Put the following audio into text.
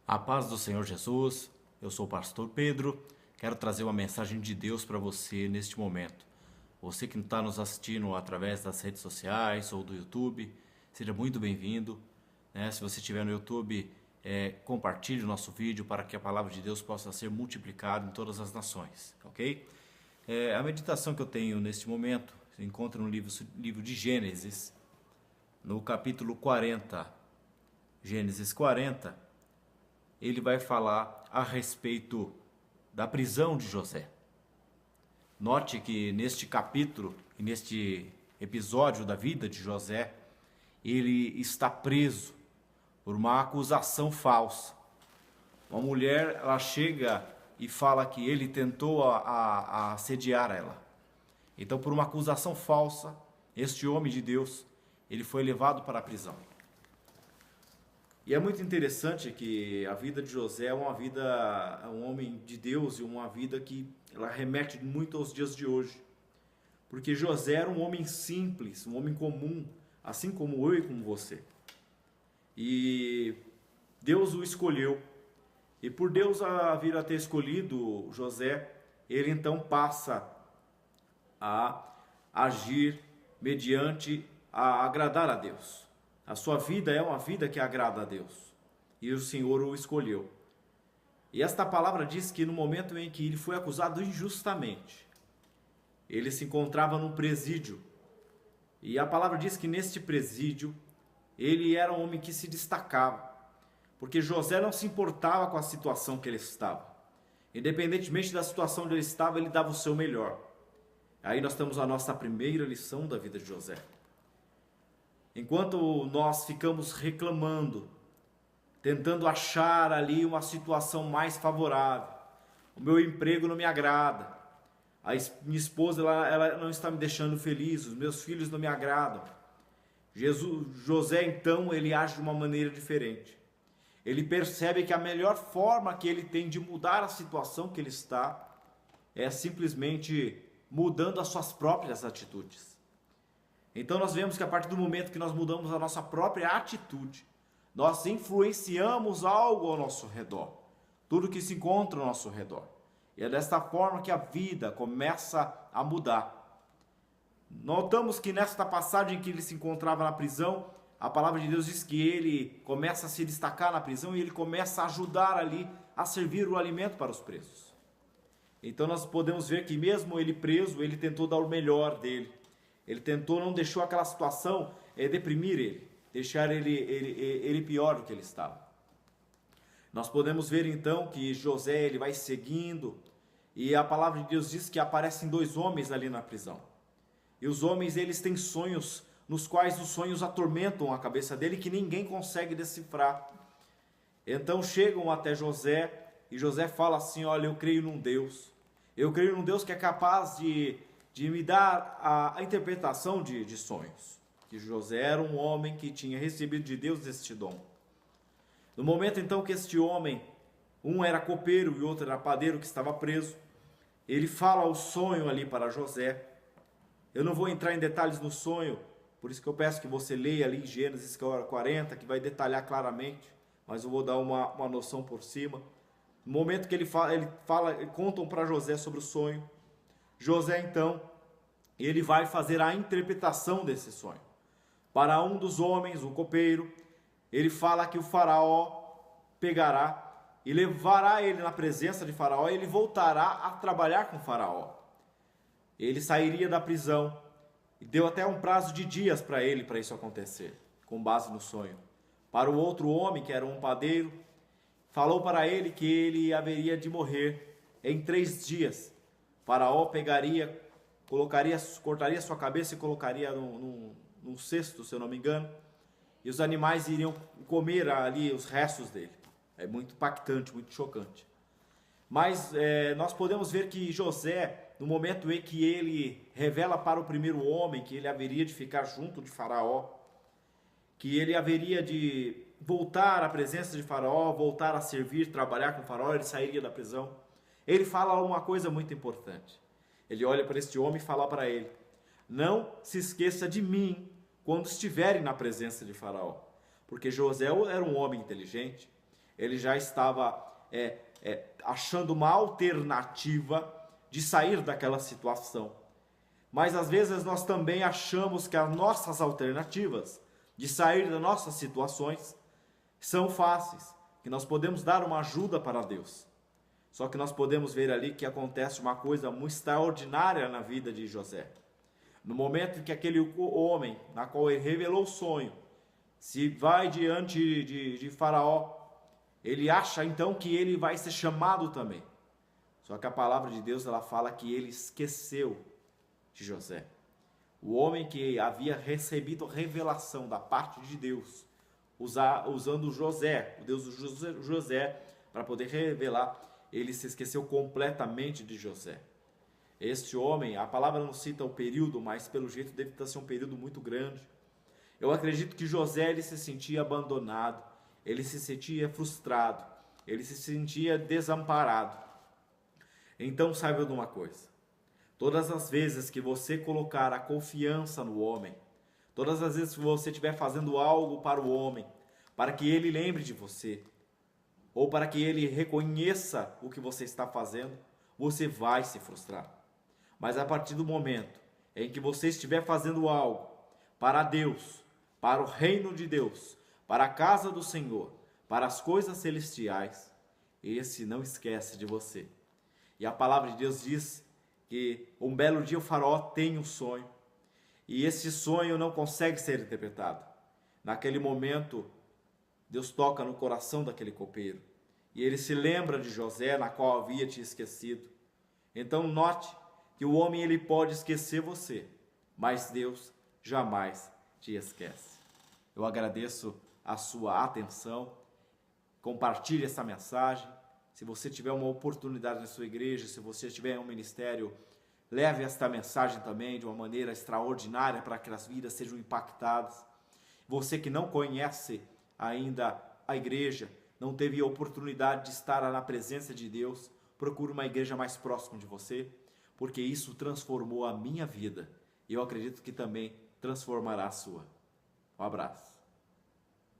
A paz do Senhor Jesus, eu sou o pastor Pedro, quero trazer uma mensagem de Deus para você neste momento. Você que está nos assistindo através das redes sociais ou do YouTube, seja muito bem-vindo. Se você estiver no YouTube, compartilhe o nosso vídeo para que a palavra de Deus possa ser multiplicada em todas as nações, ok? A meditação que eu tenho neste momento se encontra no livro de Gênesis, no capítulo 40. Gênesis 40. Ele vai falar a respeito da prisão de José. Note que neste capítulo e neste episódio da vida de José, ele está preso por uma acusação falsa. Uma mulher, ela chega e fala que ele tentou a assediar ela. Então, por uma acusação falsa, este homem de Deus, ele foi levado para a prisão. E é muito interessante que a vida de José é um homem de Deus e uma vida que ela remete muito aos dias de hoje. Porque José era um homem simples, um homem comum, assim como eu e como você. E Deus o escolheu. E por Deus vir a ter escolhido José, ele então passa a agir mediante a agradar a Deus. A sua vida é uma vida que agrada a Deus. E o Senhor o escolheu. E esta palavra diz que no momento em que ele foi acusado injustamente, ele se encontrava num presídio. E a palavra diz que neste presídio, ele era um homem que se destacava. Porque José não se importava com a situação que ele estava. Independentemente da situação onde ele estava, ele dava o seu melhor. Aí nós temos a nossa primeira lição da vida de José. Enquanto nós ficamos reclamando, tentando achar ali uma situação mais favorável, o meu emprego não me agrada, minha esposa ela não está me deixando feliz, os meus filhos não me agradam. José então ele age de uma maneira diferente. Ele percebe que a melhor forma que ele tem de mudar a situação que ele está é simplesmente mudando as suas próprias atitudes. Então nós vemos que a partir do momento que nós mudamos a nossa própria atitude, nós influenciamos algo ao nosso redor, tudo que se encontra ao nosso redor. E é desta forma que a vida começa a mudar. Notamos que nesta passagem que ele se encontrava na prisão, a palavra de Deus diz que ele começa a se destacar na prisão e ele começa a ajudar ali a servir o alimento para os presos. Então nós podemos ver que mesmo ele preso, ele tentou dar o melhor dele. Ele tentou, não deixou aquela situação deprimir ele, deixar ele pior do que ele estava. Nós podemos ver então que José ele vai seguindo e a palavra de Deus diz que aparecem dois homens ali na prisão. E os homens eles têm sonhos nos quais os sonhos atormentam a cabeça dele que ninguém consegue decifrar. Então chegam até José e José fala assim: olha, eu creio num Deus. Eu creio num Deus que é capaz de me dar a interpretação de sonhos. Que José era um homem que tinha recebido de Deus este dom. No momento então que este homem, um era copeiro e o outro era padeiro que estava preso, ele fala o sonho ali para José. Eu não vou entrar em detalhes no sonho, por isso que eu peço que você leia ali Gênesis 40, que vai detalhar claramente, mas eu vou dar uma noção por cima. No momento que ele contam para José sobre o sonho, José então, ele vai fazer a interpretação desse sonho. Para um dos homens, o copeiro, ele fala que o faraó pegará e levará ele na presença de faraó e ele voltará a trabalhar com o faraó. Ele sairia da prisão e deu até um prazo de dias para ele para isso acontecer, com base no sonho. Para o outro homem, que era um padeiro, falou para ele que ele haveria de morrer em 3 dias. Faraó cortaria sua cabeça e colocaria num cesto, se eu não me engano, e os animais iriam comer ali os restos dele. É muito impactante, muito chocante. Mas nós podemos ver que José, no momento em que ele revela para o primeiro homem que ele haveria de ficar junto de Faraó, que ele haveria de voltar à presença de Faraó, voltar a servir, trabalhar com Faraó, ele sairia da prisão. Ele fala uma coisa muito importante. Ele olha para este homem e fala para ele: não se esqueça de mim quando estiverem na presença de Faraó. Porque José era um homem inteligente. ele já estava achando uma alternativa de sair daquela situação. Mas às vezes nós também achamos que as nossas alternativas de sair das nossas situações são fáceis, que nós podemos dar uma ajuda para Deus. Só que nós podemos ver ali que acontece uma coisa muito extraordinária na vida de José. No momento em que aquele homem, na qual ele revelou o sonho, se vai diante de Faraó, ele acha então que ele vai ser chamado também. Só que a palavra de Deus, ela fala que ele esqueceu de José. O homem que havia recebido revelação da parte de Deus, usando José, o Deus do José, para poder revelar, ele se esqueceu completamente de José. Este homem, a palavra não cita o período, mas pelo jeito deve ser um período muito grande. Eu acredito que José, ele se sentia abandonado, ele se sentia frustrado, ele se sentia desamparado. Então saiba de uma coisa: todas as vezes que você colocar a confiança no homem, todas as vezes que você estiver fazendo algo para o homem, para que ele lembre de você, ou para que ele reconheça o que você está fazendo, você vai se frustrar. Mas a partir do momento em que você estiver fazendo algo para Deus, para o reino de Deus, para a casa do Senhor, para as coisas celestiais, esse não esquece de você. E a palavra de Deus diz que um belo dia o faraó tem um sonho, e esse sonho não consegue ser interpretado. Naquele momento, Deus toca no coração daquele copeiro, e ele se lembra de José, na qual havia te esquecido. Então note que o homem, ele pode esquecer você, mas Deus jamais te esquece. Eu agradeço a sua atenção, compartilhe essa mensagem. Se você tiver uma oportunidade na sua igreja, se você tiver um ministério, leve esta mensagem também de uma maneira extraordinária para que as vidas sejam impactadas. Você que não conhece ainda a igreja, não teve a oportunidade de estar na presença de Deus, procure uma igreja mais próxima de você, porque isso transformou a minha vida e eu acredito que também transformará a sua. Um abraço.